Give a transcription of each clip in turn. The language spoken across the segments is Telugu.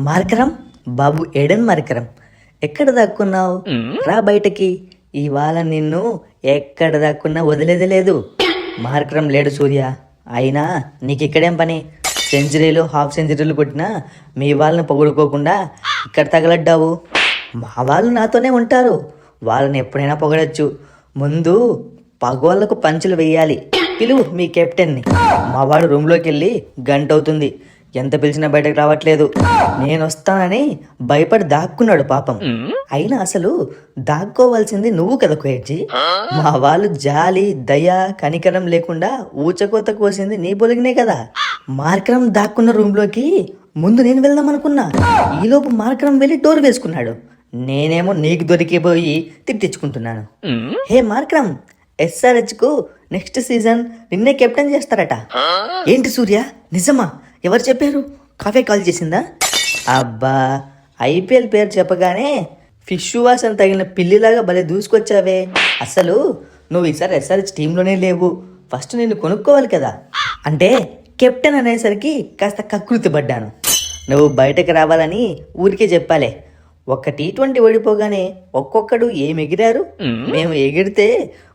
మార్కరం బాబు ఎడన్ మార్కరం, ఎక్కడ దాక్కున్నావు? రా బయటకి. ఇవాళ నిన్ను ఎక్కడ దాక్కున్నా వదిలేదే లేదు. మార్కరం లేడు సూర్య, అయినా నీకు ఇక్కడేం పని? సెంచరీలు హాఫ్ సెంచరీలు కొట్టినా మీ వాళ్ళని పొగుడుకోకుండా ఇక్కడ తగలడ్డావు. మా వాళ్ళు నాతోనే ఉంటారు, వాళ్ళని ఎప్పుడైనా పొగడచ్చు. ముందు పగోళ్ళకు పంచులు వేయాలి. పిలువు మీ కెప్టెన్ని. మా వాడు రూమ్లోకి వెళ్ళి గంట అవుతుంది, ఎంత పిలిచినా బయటకు రావట్లేదు. నేను వస్తానని భయపడి దాక్కున్నాడు పాపం. అయినా అసలు దాక్కోవాల్సింది నువ్వు కదా కోయడ్జీ. మా వాళ్ళు జాలి దయ కనికరం లేకుండా ఊచకోత కోసింది నీ బొలిగినే కదా. మార్కరం దాక్కున్న రూమ్లోకి ముందు నేను వెళ్దాం అనుకున్నా, ఈలోపు మార్కరం వెళ్ళి డోర్ వేసుకున్నాడు. నేనేమో నీకు దొరికిపోయి తిట్టించుకుంటున్నాను. హే మార్కరం, SRH కు నెక్స్ట్ సీజన్ నిన్నే కెప్టెన్ చేస్తారట. ఏంటి సూర్య, నిజమా? ఎవరు చెప్పారు? కాఫే కాల్ చేసిందా? అబ్బా, IPL పేరు చెప్పగానే ఫిష్ వాసన తగిలిన పిల్లిలాగా భలే దూసుకొచ్చావే. అసలు నువ్వు ఈసారి SRH టీంలోనే లేవు. ఫస్ట్ నిన్ను కొనుక్కోవాలి కదా. అంటే కెప్టెన్ అనేసరికి కాస్త కకృతి పడ్డాను. నువ్వు బయటకు రావాలని ఊరికే చెప్పాలే. ఒక T20 ఓడిపోగానే ఒక్కొక్కడు ఏమి ఎగిరారు. మేము ఎగిరితే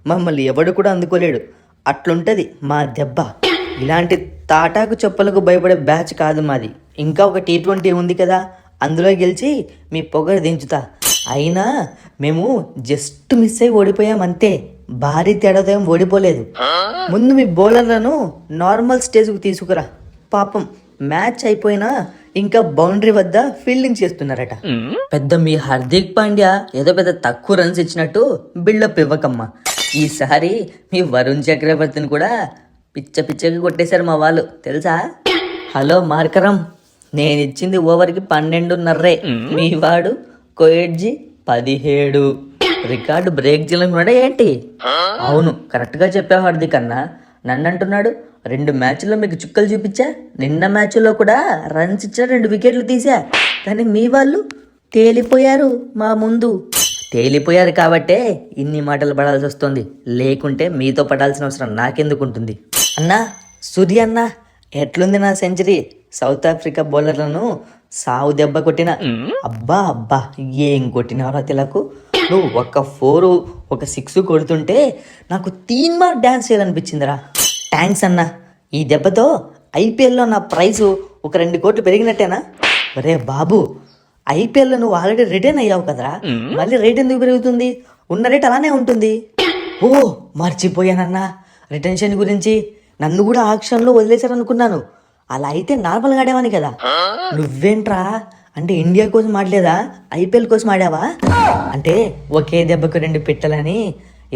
మమ్మల్ని ఎవడు కూడా అందుకోలేడు. అట్లుంటది మా దెబ్బ. ఇలాంటి తాటాకు చెప్పలకు భయపడే బ్యాచ్ కాదు మాది. ఇంకా ఒక T20 ఉంది కదా, అందులో గెలిచి మీ పొగరు దించుతా. అయినా మేము జస్ట్ మిస్ అయి ఓడిపోయామంతే, భారీ తేడాతో ఓడిపోలేదు. ముందు మీ బౌలర్లను నార్మల్ స్టేజ్కు తీసుకురా. పాపం మ్యాచ్ అయిపోయినా ఇంకా బౌండరీ వద్ద ఫీల్డింగ్ చేస్తున్నారట. పెద్ద మీ హార్దిక్ పాండ్యా ఏదో పెద్ద తక్కువ రన్స్ ఇచ్చినట్టు బిల్డప్ ఇవ్వకమ్మా. ఈసారి మీ వరుణ్ చక్రవర్తిని కూడా పిచ్చగా కొట్టేశారు మా వాళ్ళు, తెలుసా? హలో మార్కరం, నేను ఇచ్చింది ఓవర్కి 12.5. మీ వాడు కోయడ్జీ 17. రికార్డు బ్రేక్ చేయాలనుకున్నాడా ఏంటి? అవును, కరెక్ట్గా చెప్పావు హార్దిక్ అన్న. నన్ను అంటున్నాడు 2 మ్యాచ్ల్లో మీకు చుక్కలు చూపించా. నిన్న మ్యాచ్లో కూడా రన్స్ ఇచ్చా, 2 వికెట్లు తీసా. కానీ మీ వాళ్ళు తేలిపోయారు మా ముందు. తేలిపోయారు కాబట్టే ఇన్ని మాటలు పడాల్సి వస్తుంది, లేకుంటే మీతో పడాల్సిన అవసరం నాకెందుకుంటుంది? అన్నా సూర్య అన్న, ఎట్లుంది నా సెంచరీ? సౌత్ ఆఫ్రికా బౌలర్లను సావు దెబ్బ కొట్టిన. అబ్బా ఏం కొట్టినవరా తిలకు. నువ్వు ఒక 4 ఒక 6 కొడుతుంటే నాకు 3 మార్క్ డ్యాన్స్ చేయాలనిపించిందిరా. థ్యాంక్స్ అన్న. ఈ దెబ్బతో IPLలో నా ప్రైజు ఒక 2 కోట్లు పెరిగినట్టేనా? రే బాబు, IPLలో నువ్వు ఆల్రెడీ రిటర్న్ అయ్యావు కదరా, మళ్ళీ రేట్ ఎందుకు పెరుగుతుంది? ఉన్న రేట్ అలానే ఉంటుంది. ఓ మర్చిపోయానన్నా రిటెన్షన్ గురించి. నన్ను కూడా ఆక్షన్లో వదిలేశారనుకున్నాను. అలా అయితే నార్మల్గా ఆడేవాని కదా. నువ్వేంట్రా, అంటే ఇండియా కోసం ఆడలేదా, IPL కోసం ఆడావా? అంటే ఒకే దెబ్బకు 2 పెట్టాలని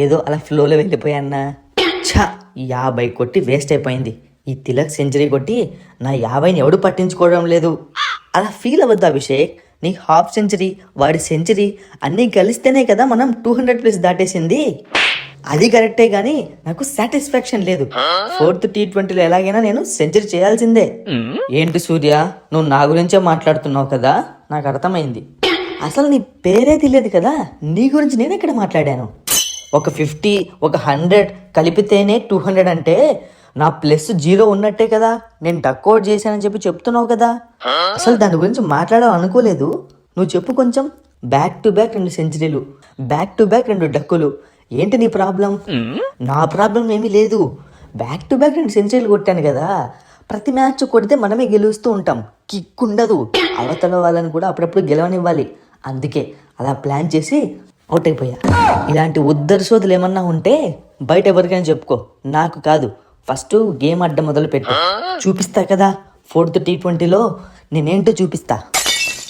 ఏదో అలా ఫ్లోలో వెళ్ళిపోయాన్నా. 50 కొట్టి వేస్ట్ అయిపోయింది. ఈ తిలక్ సెంచరీ కొట్టి నా 50ని ఎవడు పట్టించుకోవడం లేదు. అలా ఫీల్ అవ్వద్దు అభిషేక్. నీ హాఫ్ సెంచరీ, వాడి సెంచరీ అన్నీ కలిస్తేనే కదా మనం 200+ దాటేసింది. అది కరెక్టే, కానీ నాకు సాటిస్ఫాక్షన్ లేదు. 4th T20లో ఎలాగైనా నేను సెంచరీ చేయాల్సిందే. ఏంటి సూర్య, నువ్వు నా గురించే మాట్లాడుతున్నావు కదా? నాకు అర్థమైంది. అసలు నీ పేరే తెలియదు కదా, నీ గురించి నేను ఎక్కడ మాట్లాడాను? ఒక 50 ఒక 100 కలిపితేనే 200 అంటే నా ప్లస్ 0 ఉన్నట్టే కదా. నేను డక్అవుట్ చేశానని చెప్పి చెప్తున్నావు కదా. అసలు దాని గురించి మాట్లాడాలనుకోలేదు. నువ్వు చెప్పు కొంచెం. బ్యాక్ టు బ్యాక్ 2 సెంచరీలు, బ్యాక్ టు బ్యాక్ 2 డక్కులు. ఏంటి నీ ప్రాబ్లం? నా ప్రాబ్లం ఏమీ లేదు. బ్యాక్ టు బ్యాక్ 2 సెంచరీలు కొట్టాను కదా. ప్రతి మ్యాచ్ కొడితే మనమే గెలుస్తూ ఉంటాం, కిక్ ఉండదు. అవతల వాళ్ళని కూడా అప్పుడప్పుడు గెలవనివ్వాలి. అందుకే అలా ప్లాన్ చేసి అవుట్ అయిపోయా. ఇలాంటి ఉద్దర సోదులు ఏమన్నా ఉంటే బయట ఎవరికైనా చెప్పుకో, నాకు కాదు. ఫస్ట్ గేమ్ ఆడడం మొదలు పెట్టు, చూపిస్తా కదా. 4th T20లో నేనేంటో చూపిస్తా.